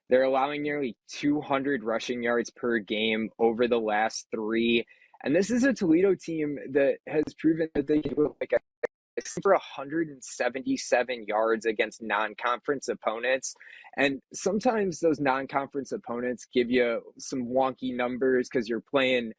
They're allowing nearly 200 rushing yards per game over the last three. And this is a Toledo team that has proven that they can go like for 177 yards against non-conference opponents. And sometimes those non-conference opponents give you some wonky numbers because you're playing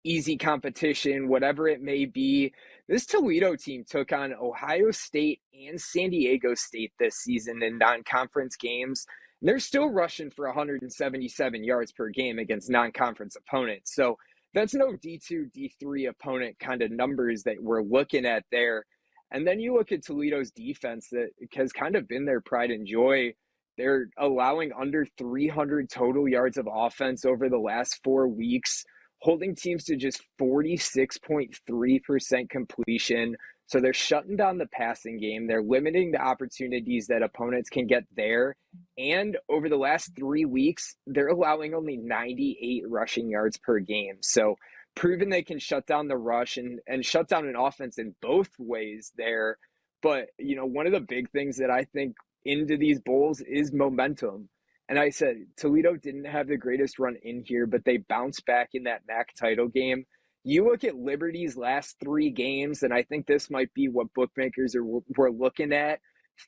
easy competition, whatever it may be. This Toledo team took on Ohio State and San Diego State this season in non-conference games. And they're still rushing for 177 yards per game against non-conference opponents. So that's no D2, D3 opponent kind of numbers that we're looking at there. And then you look at Toledo's defense that has kind of been their pride and joy. They're allowing under 300 total yards of offense over the last 4 weeks, holding teams to just 46.3% completion. So they're shutting down the passing game. They're limiting the opportunities that opponents can get there. And over the last 3 weeks, they're allowing only 98 rushing yards per game. So proven they can shut down the rush and shut down an offense in both ways there. But, one of the big things that I think into these bowls is momentum. And I said, Toledo didn't have the greatest run in here, but they bounced back in that MAC title game. You look at Liberty's last 3 games, and I think this might be what bookmakers were looking at.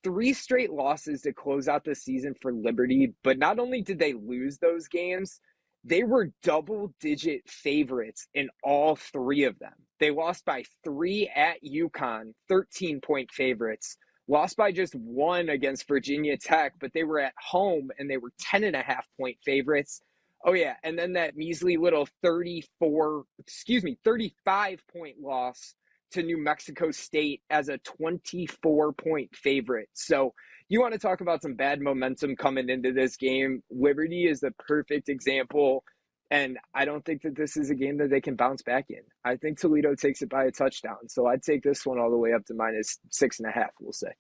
3 straight losses to close out the season for Liberty, but not only did they lose those games, they were double-digit favorites in all 3 of them. They lost by 3 at UConn, 13-point favorites. Lost by just 1 against Virginia Tech, but they were at home and they were 10.5-point favorites. Oh yeah, and then that measly little 35-point loss to New Mexico State as a 24-point favorite. So you want to talk about some bad momentum coming into this game. Liberty is the perfect example, and I don't think that this is a game that they can bounce back in. I think Toledo takes it by a touchdown, so I'd take this one all the way up to -6.5, we'll say.